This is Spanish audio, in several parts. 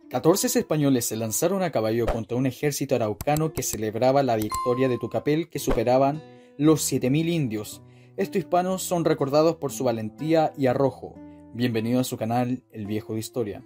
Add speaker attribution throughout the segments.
Speaker 1: 14 españoles se lanzaron a caballo contra un ejército araucano que celebraba la victoria de Tucapel, que superaban los 7.000 indios. Estos hispanos son recordados por su valentía y arrojo. Bienvenido a su canal, El Viejo de Historia.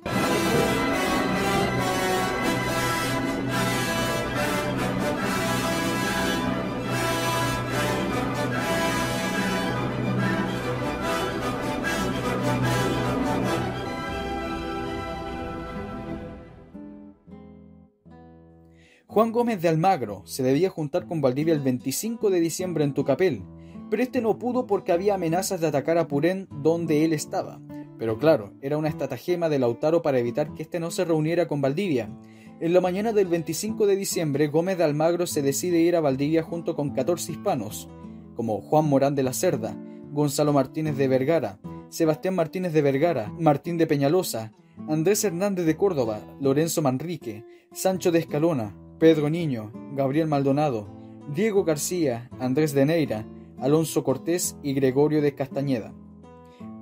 Speaker 1: Juan Gómez de Almagro se debía juntar con Valdivia el 25 de diciembre en Tucapel, pero este no pudo porque había amenazas de atacar a Purén donde él estaba. Pero claro, era una estratagema de Lautaro para evitar que este no se reuniera con Valdivia. En la mañana del 25 de diciembre, Gómez de Almagro se decide ir a Valdivia junto con 14 hispanos, como Juan Morán de la Cerda, Gonzalo Martínez de Vergara, Sebastián Martínez de Vergara, Martín de Peñalosa, Andrés Hernández de Córdoba, Lorenzo Manrique, Sancho de Escalona, Pedro Niño, Gabriel Maldonado, Diego García, Andrés de Neira, Alonso Cortés y Gregorio de Castañeda.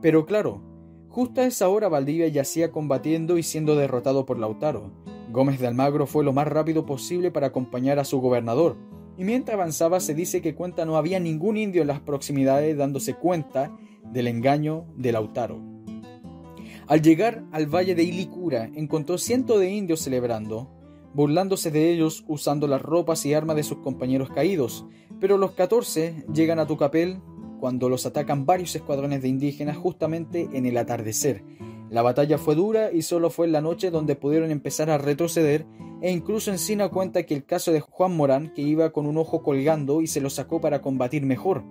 Speaker 1: Pero claro, justo a esa hora Valdivia yacía combatiendo y siendo derrotado por Lautaro. Gómez de Almagro fue lo más rápido posible para acompañar a su gobernador, y mientras avanzaba se dice que cuenta no había ningún indio en las proximidades dándose cuenta del engaño de Lautaro. Al llegar al valle de Ilicura encontró cientos de indios celebrando, burlándose de ellos usando las ropas y armas de sus compañeros caídos, pero los 14 llegan a Tucapel cuando los atacan varios escuadrones de indígenas justamente en el atardecer. La batalla fue dura y solo fue en la noche donde pudieron empezar a retroceder, e incluso Encina cuenta que el caso de Juan Morán, que iba con un ojo colgando y se lo sacó para combatir mejor.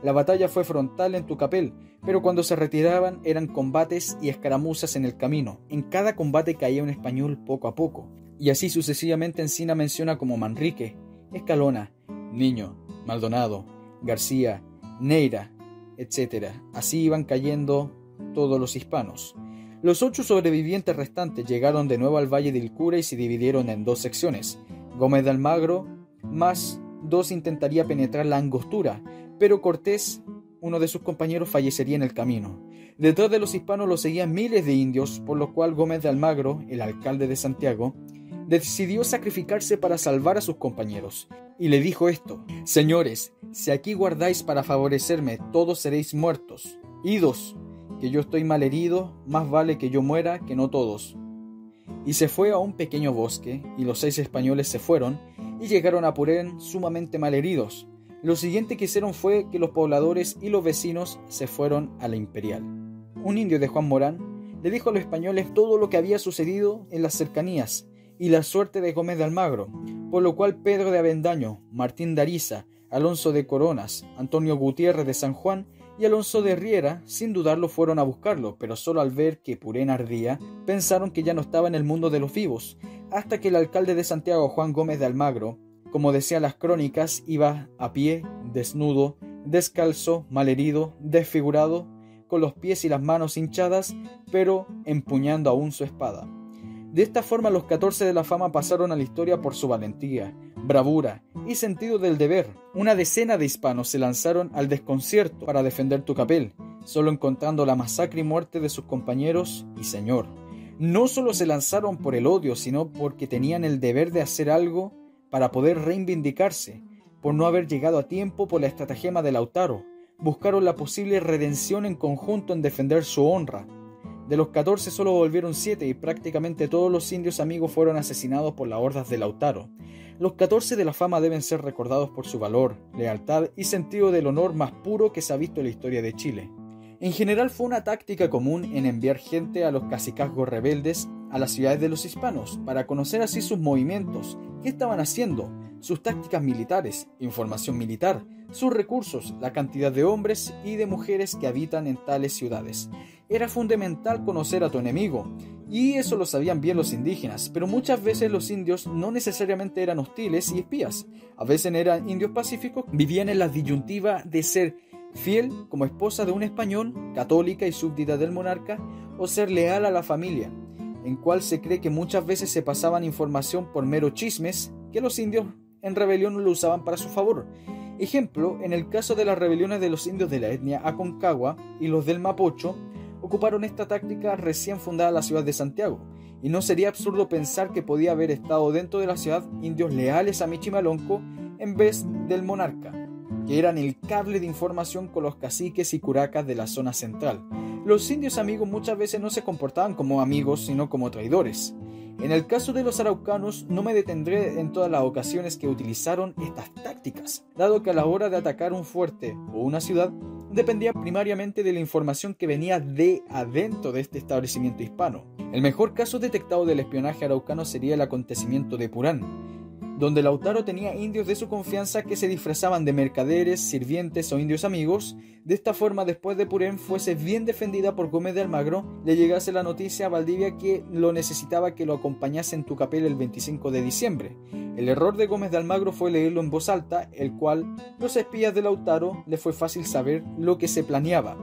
Speaker 1: La batalla fue frontal en Tucapel, pero cuando se retiraban eran combates y escaramuzas en el camino. En cada combate caía un español poco a poco. Y así sucesivamente Encina menciona como Manrique, Escalona, Niño, Maldonado, García, Neira, etc. Así iban cayendo todos los hispanos. Los 8 sobrevivientes restantes llegaron de nuevo al Valle del Cura y se dividieron en 2 secciones. Gómez de Almagro más 2 intentaría penetrar la Angostura, pero Cortés, uno de sus compañeros, fallecería en el camino. Detrás de los hispanos lo seguían miles de indios, por lo cual Gómez de Almagro, el alcalde de Santiago, decidió sacrificarse para salvar a sus compañeros, y le dijo esto: «Señores, si aquí guardáis para favorecerme, todos seréis muertos. Idos, que yo estoy mal herido, más vale que yo muera que no todos». Y se fue a un pequeño bosque, y los 6 españoles se fueron, y llegaron a Purén sumamente mal heridos. Lo siguiente que hicieron fue que los pobladores y los vecinos se fueron a la Imperial. Un indio de Juan Morán le dijo a los españoles todo lo que había sucedido en las cercanías, y la suerte de Gómez de Almagro, por lo cual Pedro de Avendaño, Martín de Ariza, Alonso de Coronas, Antonio Gutiérrez de San Juan y Alonso de Riera, sin dudarlo fueron a buscarlo, pero solo al ver que Purén ardía, pensaron que ya no estaba en el mundo de los vivos, hasta que el alcalde de Santiago, Juan Gómez de Almagro, como decían las crónicas, iba a pie, desnudo, descalzo, malherido, desfigurado, con los pies y las manos hinchadas, pero empuñando aún su espada. De esta forma los 14 de la fama pasaron a la historia por su valentía, bravura y sentido del deber. Una decena de hispanos se lanzaron al desconcierto para defender Tucapel, solo encontrando la masacre y muerte de sus compañeros y señor. No solo se lanzaron por el odio, sino porque tenían el deber de hacer algo para poder reivindicarse, por no haber llegado a tiempo por la estratagema de Lautaro. Buscaron la posible redención en conjunto en defender su honra. De los 14 solo volvieron 7 y prácticamente todos los indios amigos fueron asesinados por las hordas de Lautaro. Los 14 de la fama deben ser recordados por su valor, lealtad y sentido del honor más puro que se ha visto en la historia de Chile. En general fue una táctica común en enviar gente a los cacicazgos rebeldes a las ciudades de los hispanos para conocer así sus movimientos, qué estaban haciendo, sus tácticas militares, información militar, sus recursos, la cantidad de hombres y de mujeres que habitan en tales ciudades. Era fundamental conocer a tu enemigo, y eso lo sabían bien los indígenas, pero muchas veces los indios no necesariamente eran hostiles y espías. A veces eran indios pacíficos, vivían en la disyuntiva de ser fiel como esposa de un español, católica y súbdita del monarca, o ser leal a la familia, en cual se cree que muchas veces se pasaban información por mero chismes que los indios en rebelión lo usaban para su favor. Ejemplo, en el caso de las rebeliones de los indios de la etnia Aconcagua y los del Mapocho, ocuparon esta táctica recién fundada la ciudad de Santiago, y no sería absurdo pensar que podía haber estado dentro de la ciudad indios leales a Michimalonco en vez del monarca, que eran el cable de información con los caciques y curacas de la zona central. Los indios amigos muchas veces no se comportaban como amigos, sino como traidores. En el caso de los araucanos, no me detendré en todas las ocasiones que utilizaron estas tácticas, dado que a la hora de atacar un fuerte o una ciudad, dependía primariamente de la información que venía de adentro de este establecimiento hispano. El mejor caso detectado del espionaje araucano sería el acontecimiento de Purán, donde Lautaro tenía indios de su confianza que se disfrazaban de mercaderes, sirvientes o indios amigos. De esta forma, después de Purén fuese bien defendida por Gómez de Almagro, le llegase la noticia a Valdivia que lo necesitaba que lo acompañase en Tucapel el 25 de diciembre. El error de Gómez de Almagro fue leerlo en voz alta, el cual los espías de Lautaro le fue fácil saber lo que se planeaba.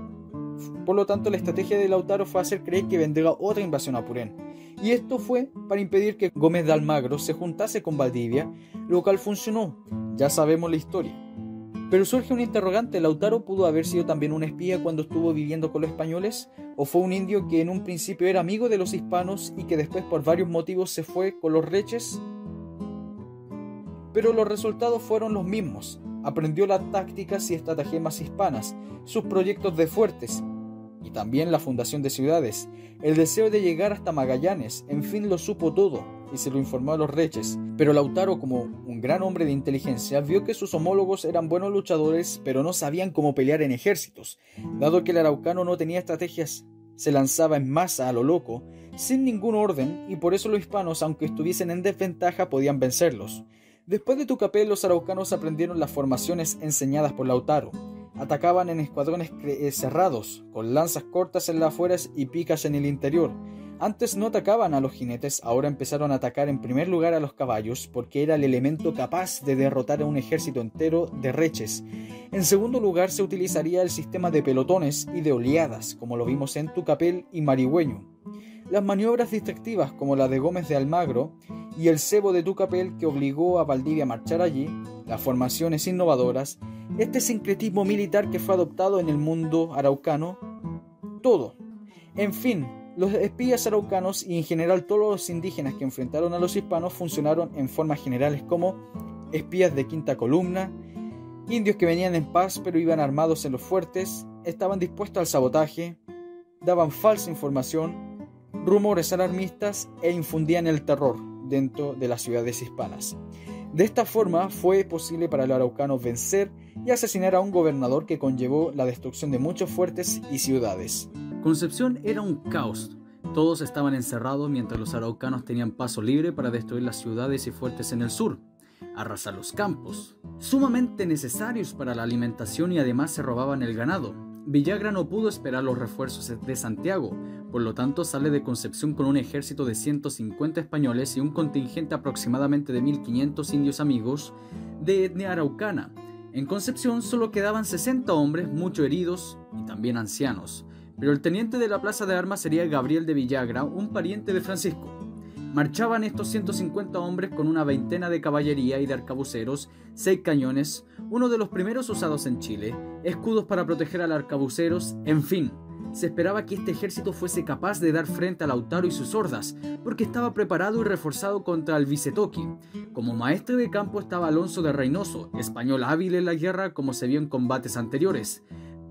Speaker 1: Por lo tanto, la estrategia de Lautaro fue hacer creer que vendría otra invasión a Purén. Y esto fue para impedir que Gómez de Almagro se juntase con Valdivia, lo cual funcionó. Ya sabemos la historia. Pero surge un interrogante: ¿Lautaro pudo haber sido también un espía cuando estuvo viviendo con los españoles? ¿O fue un indio que en un principio era amigo de los hispanos y que después por varios motivos se fue con los reches? Pero los resultados fueron los mismos. Aprendió las tácticas y estratagemas hispanas, sus proyectos de fuertes y también la fundación de ciudades, el deseo de llegar hasta Magallanes, en fin, lo supo todo y se lo informó a los reches. Pero Lautaro, como un gran hombre de inteligencia, vio que sus homólogos eran buenos luchadores, pero no sabían cómo pelear en ejércitos. Dado que el araucano no tenía estrategias, se lanzaba en masa a lo loco, sin ningún orden, y por eso los hispanos, aunque estuviesen en desventaja, podían vencerlos. Después de Tucapel, los araucanos aprendieron las formaciones enseñadas por Lautaro. Atacaban en escuadrones cerrados, con lanzas cortas en las afueras y picas en el interior. Antes no atacaban a los jinetes, ahora empezaron a atacar en primer lugar a los caballos, porque era el elemento capaz de derrotar a un ejército entero de reches. En segundo lugar, se utilizaría el sistema de pelotones y de oleadas, como lo vimos en Tucapel y Marigüeño. Las maniobras distractivas, como la de Gómez de Almagro y el cebo de Tucapel, que obligó a Valdivia a marchar allí, las formaciones innovadoras, este sincretismo militar que fue adoptado en el mundo araucano, todo. En fin, los espías araucanos y en general todos los indígenas que enfrentaron a los hispanos funcionaron en formas generales como espías de quinta columna, indios que venían en paz pero iban armados en los fuertes, estaban dispuestos al sabotaje, daban falsa información, rumores alarmistas e infundían el terror dentro de las ciudades hispanas. De esta forma fue posible para los araucanos vencer y asesinar a un gobernador que conllevó la destrucción de muchos fuertes y ciudades. Concepción era un caos. Todos estaban encerrados mientras los araucanos tenían paso libre para destruir las ciudades y fuertes en el sur, arrasar los campos, sumamente necesarios para la alimentación, y además se robaban el ganado. Villagra no pudo esperar los refuerzos de Santiago, por lo tanto sale de Concepción con un ejército de 150 españoles y un contingente aproximadamente de 1500 indios amigos de etnia araucana. En Concepción solo quedaban 60 hombres, muchos heridos y también ancianos, pero el teniente de la plaza de armas sería Gabriel de Villagra, un pariente de Francisco. Marchaban estos 150 hombres con una veintena de caballería y de arcabuceros, 6 cañones, uno de los primeros usados en Chile, escudos para proteger a los arcabuceros, en fin. Se esperaba que este ejército fuese capaz de dar frente a Lautaro y sus hordas, porque estaba preparado y reforzado contra el Vicetoqui. Como maestre de campo estaba Alonso de Reynoso, español hábil en la guerra como se vio en combates anteriores.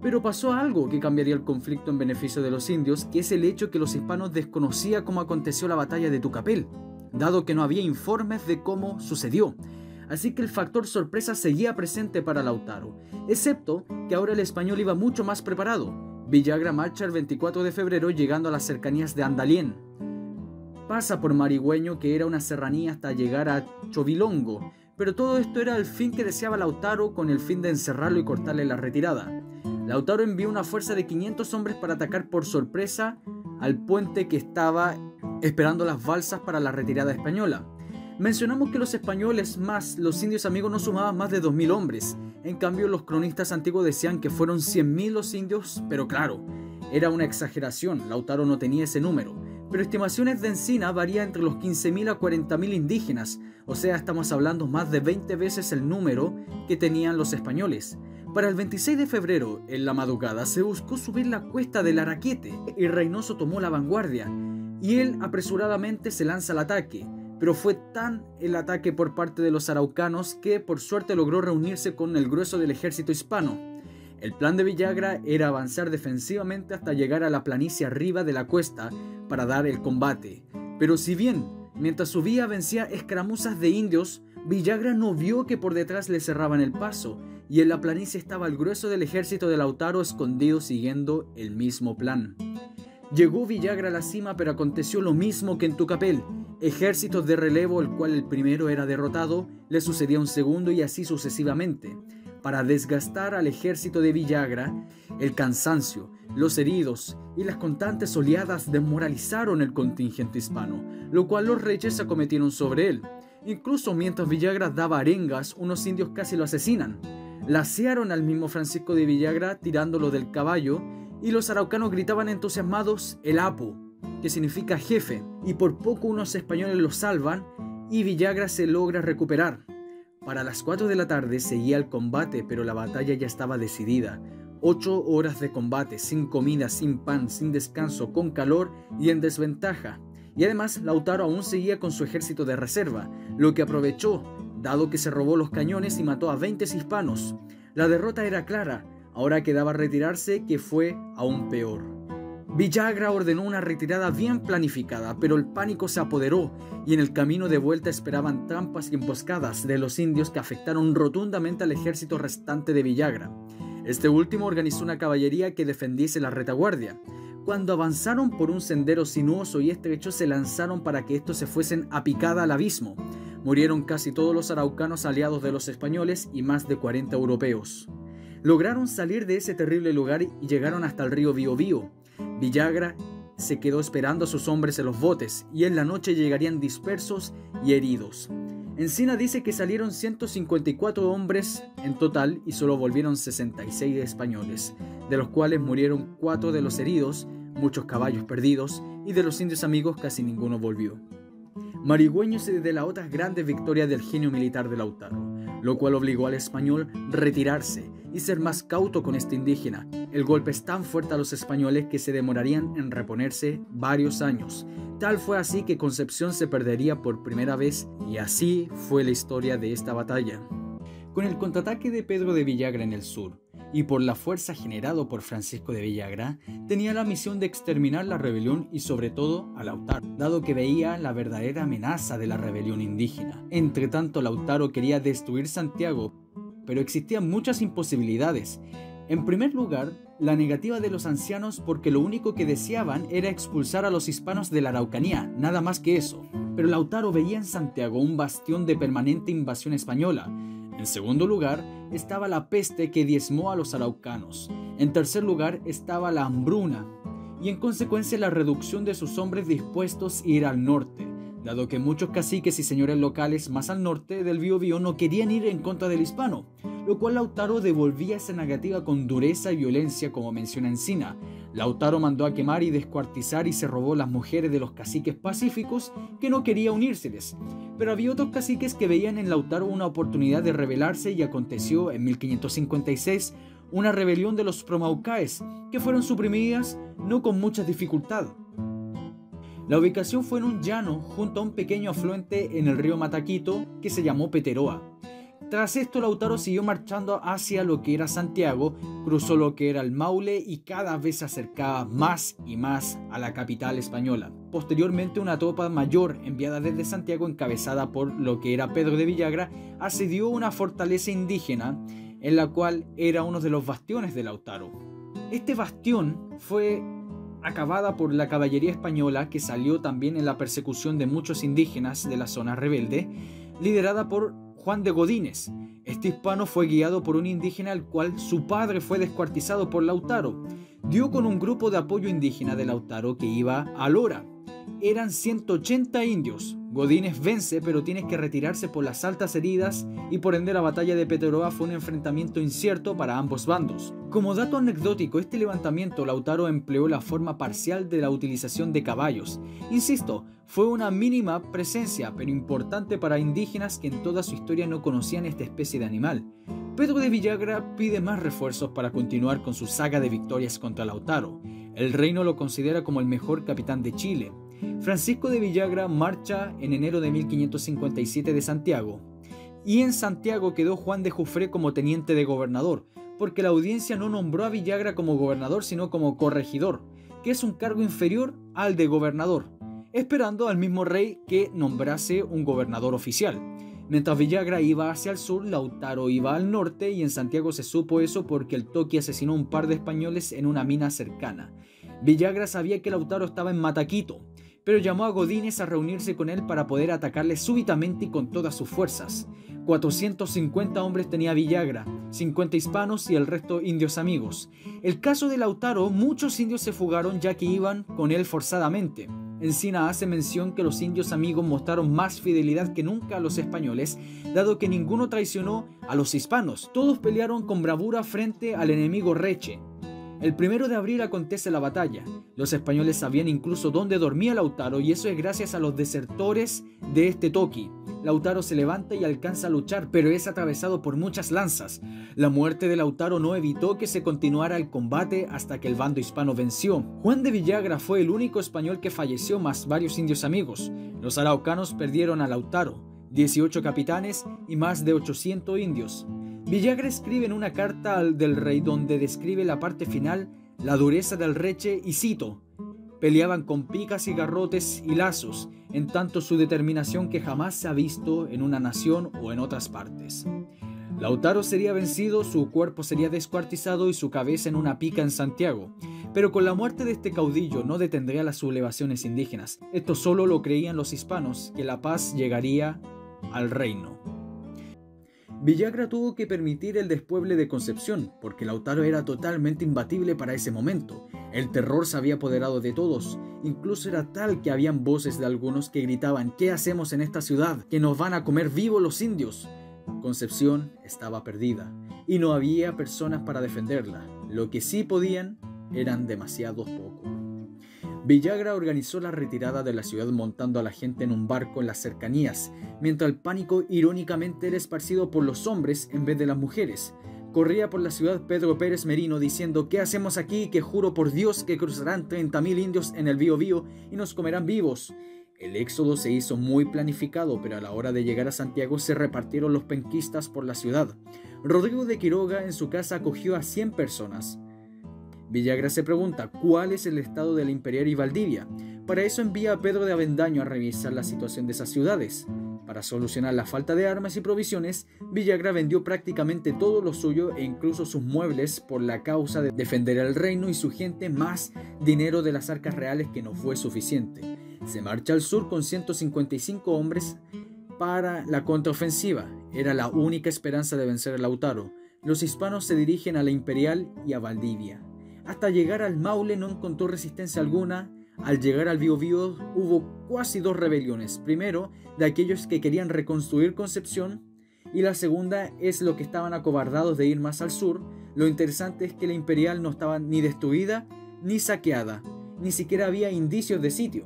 Speaker 1: Pero pasó algo que cambiaría el conflicto en beneficio de los indios, que es el hecho que los hispanos desconocían cómo aconteció la batalla de Tucapel, dado que no había informes de cómo sucedió. Así que el factor sorpresa seguía presente para Lautaro, excepto que ahora el español iba mucho más preparado. Villagra marcha el 24 de febrero llegando a las cercanías de Andalién. Pasa por Marigüeño, que era una serranía, hasta llegar a Chovilongo, pero todo esto era el fin que deseaba Lautaro, con el fin de encerrarlo y cortarle la retirada. Lautaro envió una fuerza de 500 hombres para atacar por sorpresa al puente que estaba esperando las balsas para la retirada española. Mencionamos que los españoles más los indios amigos no sumaban más de 2000 hombres. En cambio, los cronistas antiguos decían que fueron 100.000 los indios, pero claro, era una exageración, Lautaro no tenía ese número. Pero estimaciones de Encina varían entre los 15.000 a 40.000 indígenas, o sea, estamos hablando más de 20 veces el número que tenían los españoles. Para el 26 de febrero, en la madrugada, se buscó subir la cuesta del Araquete y Reynoso tomó la vanguardia. y él apresuradamente se lanza al ataque, pero fue tan el ataque por parte de los araucanos que por suerte logró reunirse con el grueso del ejército hispano. El plan de Villagra era avanzar defensivamente hasta llegar a la planicie arriba de la cuesta para dar el combate, pero si bien mientras subía vencía escaramuzas de indios, Villagra no vio que por detrás le cerraban el paso, y en la planicie estaba el grueso del ejército de Lautaro escondido siguiendo el mismo plan. Llegó Villagra a la cima, pero aconteció lo mismo que en Tucapel. Ejércitos de relevo, el cual el primero era derrotado, le sucedía un segundo y así sucesivamente. Para desgastar al ejército de Villagra, el cansancio, los heridos y las constantes oleadas desmoralizaron el contingente hispano, lo cual los reyes acometieron sobre él. Incluso mientras Villagra daba arengas, unos indios casi lo asesinan. Lacearon al mismo Francisco de Villagra tirándolo del caballo, y los araucanos gritaban entusiasmados el Apu, que significa jefe, y por poco unos españoles lo salvan y Villagra se logra recuperar. Para las 4 de la tarde seguía el combate, pero la batalla ya estaba decidida. 8 horas de combate, sin comida, sin pan, sin descanso, con calor y en desventaja. Y además Lautaro aún seguía con su ejército de reserva, lo que aprovechó, dado que se robó los cañones y mató a 20 hispanos. La derrota era clara, ahora quedaba retirarse, que fue aún peor. Villagra ordenó una retirada bien planificada, pero el pánico se apoderó y en el camino de vuelta esperaban trampas y emboscadas de los indios que afectaron rotundamente al ejército restante de Villagra. Este último organizó una caballería que defendiese la retaguardia. Cuando avanzaron por un sendero sinuoso y estrecho, se lanzaron para que estos se fuesen a picada al abismo. Murieron casi todos los araucanos aliados de los españoles y más de 40 europeos. Lograron salir de ese terrible lugar y llegaron hasta el río Biobío. Villagra se quedó esperando a sus hombres en los botes y en la noche llegarían dispersos y heridos. Encina dice que salieron 154 hombres en total y solo volvieron 66 españoles, de los cuales murieron 4 de los heridos, muchos caballos perdidos, y de los indios amigos casi ninguno volvió. Marigüeño se de las otras grandes victorias del genio militar de Lautaro, lo cual obligó al español a retirarse y ser más cauto con este indígena. El golpe es tan fuerte a los españoles que se demorarían en reponerse varios años. Tal fue así que Concepción se perdería por primera vez, y así fue la historia de esta batalla. Con el contraataque de Pedro de Villagra en el sur, y por la fuerza generado por Francisco de Villagra, tenía la misión de exterminar la rebelión y sobre todo a Lautaro, dado que veía la verdadera amenaza de la rebelión indígena. Entre tanto, Lautaro quería destruir Santiago, pero existían muchas imposibilidades. En primer lugar, la negativa de los ancianos, porque lo único que deseaban era expulsar a los hispanos de la Araucanía, nada más que eso. Pero Lautaro veía en Santiago un bastión de permanente invasión española. En segundo lugar, estaba la peste que diezmó a los araucanos. En tercer lugar, estaba la hambruna, y en consecuencia la reducción de sus hombres dispuestos a ir al norte, dado que muchos caciques y señores locales más al norte del Biobío no querían ir en contra del hispano, lo cual Lautaro devolvía esa negativa con dureza y violencia, como menciona Encina. Lautaro mandó a quemar y descuartizar y se robó las mujeres de los caciques pacíficos que no querían unírseles. Pero había otros caciques que veían en Lautaro una oportunidad de rebelarse y aconteció en 1556 una rebelión de los promaucaes, que fueron suprimidas no con mucha dificultad. La ubicación fue en un llano junto a un pequeño afluente en el río Mataquito que se llamó Peteroa. Tras esto, Lautaro siguió marchando hacia lo que era Santiago, cruzó lo que era el Maule y cada vez se acercaba más y más a la capital española. Posteriormente, una tropa mayor enviada desde Santiago, encabezada por lo que era Pedro de Villagra, asedió una fortaleza indígena en la cual era uno de los bastiones de Lautaro. Este bastión fue acabada por la caballería española, que salió también en la persecución de muchos indígenas de la zona rebelde, liderada por Juan de Godínez. Este hispano fue guiado por un indígena al cual su padre fue descuartizado por Lautaro. Dio con un grupo de apoyo indígena de Lautaro que iba a Lora. Eran 180 indios. Godínez vence, pero tiene que retirarse por las altas heridas y por ende la batalla de Peteroa fue un enfrentamiento incierto para ambos bandos. Como dato anecdótico, este levantamiento Lautaro empleó la forma parcial de la utilización de caballos. Insisto, fue una mínima presencia, pero importante para indígenas que en toda su historia no conocían esta especie de animal. Pedro de Villagra pide más refuerzos para continuar con su saga de victorias contra Lautaro. El reino lo considera como el mejor capitán de Chile. Francisco de Villagra marcha en enero de 1557 de Santiago, y en Santiago quedó Juan de Jufré como teniente de gobernador, porque la audiencia no nombró a Villagra como gobernador sino como corregidor, que es un cargo inferior al de gobernador, esperando al mismo rey que nombrase un gobernador oficial. Mientras Villagra iba hacia el sur, Lautaro iba al norte, y en Santiago se supo eso porque el Toqui asesinó a un par de españoles en una mina cercana. Villagra sabía que Lautaro estaba en Mataquito, pero llamó a Godínez a reunirse con él para poder atacarle súbitamente y con todas sus fuerzas. 450 hombres tenía Villagra, 50 hispanos y el resto indios amigos. El caso de Lautaro, muchos indios se fugaron ya que iban con él forzadamente. Encina hace mención que los indios amigos mostraron más fidelidad que nunca a los españoles, dado que ninguno traicionó a los hispanos. Todos pelearon con bravura frente al enemigo Reche. El 1 de abril acontece la batalla. Los españoles sabían incluso dónde dormía Lautaro, y eso es gracias a los desertores de este Toqui. Lautaro se levanta y alcanza a luchar, pero es atravesado por muchas lanzas. La muerte de Lautaro no evitó que se continuara el combate hasta que el bando hispano venció. Juan de Villagra fue el único español que falleció, más varios indios amigos. Los araucanos perdieron a Lautaro, 18 capitanes y más de 800 indios. Villagra escribe en una carta del rey donde describe la parte final, la dureza del Reche, y cito: peleaban con picas y garrotes y lazos, en tanto su determinación que jamás se ha visto en una nación o en otras partes. Lautaro sería vencido, su cuerpo sería descuartizado y su cabeza en una pica en Santiago. Pero con la muerte de este caudillo no detendría las sublevaciones indígenas. Esto solo lo creían los hispanos, que la paz llegaría al reino. Villagra tuvo que permitir el despueble de Concepción, porque Lautaro era totalmente imbatible para ese momento. El terror se había apoderado de todos, incluso era tal que habían voces de algunos que gritaban: ¿qué hacemos en esta ciudad? ¡Que nos van a comer vivos los indios! Concepción estaba perdida, y no había personas para defenderla. Lo que sí podían eran demasiados pocos. Villagra organizó la retirada de la ciudad montando a la gente en un barco en las cercanías, mientras el pánico irónicamente era esparcido por los hombres en vez de las mujeres. Corría por la ciudad Pedro Pérez Merino diciendo: ¿qué hacemos aquí? Que juro por Dios que cruzarán 30.000 indios en el Biobío y nos comerán vivos. El éxodo se hizo muy planificado, pero a la hora de llegar a Santiago se repartieron los penquistas por la ciudad. Rodrigo de Quiroga en su casa acogió a 100 personas. Villagra se pregunta cuál es el estado de la Imperial y Valdivia. Para eso envía a Pedro de Avendaño a revisar la situación de esas ciudades. Para solucionar la falta de armas y provisiones, Villagra vendió prácticamente todo lo suyo e incluso sus muebles por la causa de defender el reino y su gente, más dinero de las arcas reales, que no fue suficiente. Se marcha al sur con 155 hombres para la contraofensiva. Era la única esperanza de vencer a Lautaro. Los hispanos se dirigen a la Imperial y a Valdivia. Hasta llegar al Maule no encontró resistencia alguna. Al llegar al Biobío hubo casi 2 rebeliones. Primero, de aquellos que querían reconstruir Concepción, y la segunda es los que estaban acobardados de ir más al sur. Lo interesante es que la Imperial no estaba ni destruida ni saqueada, ni siquiera había indicios de sitio.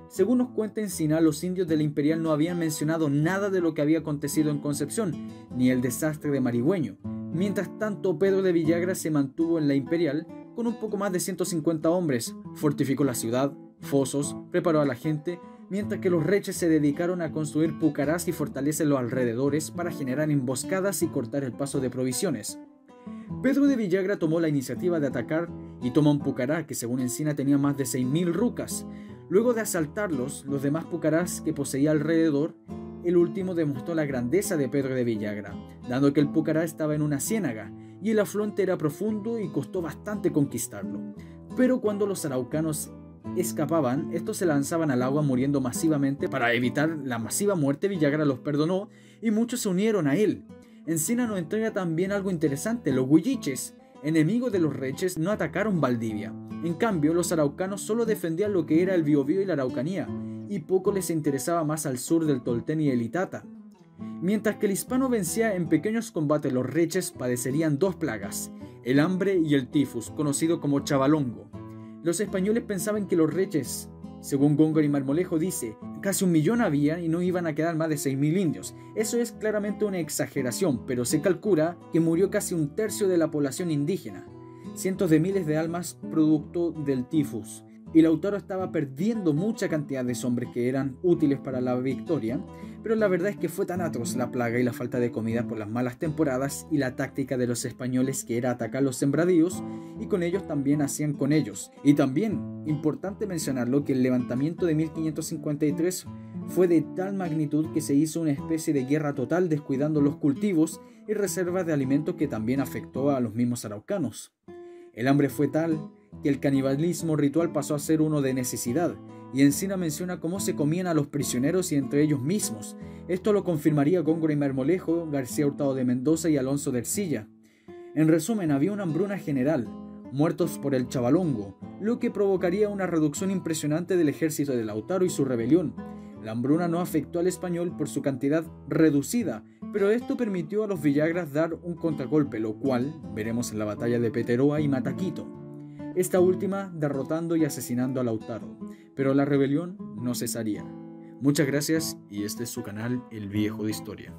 Speaker 1: Según nos cuenta Encina, los indios de la Imperial no habían mencionado nada de lo que había acontecido en Concepción, ni el desastre de Marigüeño. Mientras tanto, Pedro de Villagra se mantuvo en la Imperial con un poco más de 150 hombres, fortificó la ciudad, fosos, preparó a la gente, mientras que los reches se dedicaron a construir pucarás y fortalezas en los alrededores para generar emboscadas y cortar el paso de provisiones. Pedro de Villagra tomó la iniciativa de atacar y toma un pucará que según Encina tenía más de 6.000 rucas. Luego de asaltarlos, los demás pucarás que poseía alrededor, el último demostró la grandeza de Pedro de Villagra, dando que el pucará estaba en una ciénaga y el afluente era profundo y costó bastante conquistarlo. Pero cuando los araucanos escapaban, estos se lanzaban al agua muriendo masivamente. Para evitar la masiva muerte, Villagra los perdonó y muchos se unieron a él. Encina nos entrega también algo interesante: los huilliches, enemigos de los reches, no atacaron Valdivia. En cambio, los araucanos solo defendían lo que era el Biobío y la Araucanía, y poco les interesaba más al sur del Toltén y el Itata. Mientras que el hispano vencía en pequeños combates, los reches padecerían 2 plagas, el hambre y el tifus, conocido como chavalongo. Los españoles pensaban que los reches, según Góngora y Marmolejo dice, casi 1 millón había y no iban a quedar más de 6.000 indios. Eso es claramente una exageración, pero se calcula que murió casi 1/3 de la población indígena, cientos de miles de almas producto del tifus. y Lautaro estaba perdiendo mucha cantidad de hombres que eran útiles para la victoria, pero la verdad es que fue tan atroz la plaga y la falta de comida por las malas temporadas y la táctica de los españoles, que era atacar los sembradíos, y con ellos también hacían con ellos. Y también, importante mencionarlo, que el levantamiento de 1553 fue de tal magnitud que se hizo una especie de guerra total, descuidando los cultivos y reservas de alimentos, que también afectó a los mismos araucanos. El hambre fue tal que el canibalismo ritual pasó a ser uno de necesidad, y Encina menciona cómo se comían a los prisioneros y entre ellos mismos. Esto lo confirmaría Góngora y Marmolejo, García Hurtado de Mendoza y Alonso de Ercilla. En resumen, había una hambruna general, muertos por el chavalongo, lo que provocaría una reducción impresionante del ejército de Lautaro y su rebelión. La hambruna no afectó al español por su cantidad reducida, pero esto permitió a los Villagras dar un contragolpe, lo cual veremos en la batalla de Peteroa y Mataquito, esta última derrotando y asesinando a Lautaro, pero la rebelión no cesaría. Muchas gracias, y este es su canal El Viejo de Historia.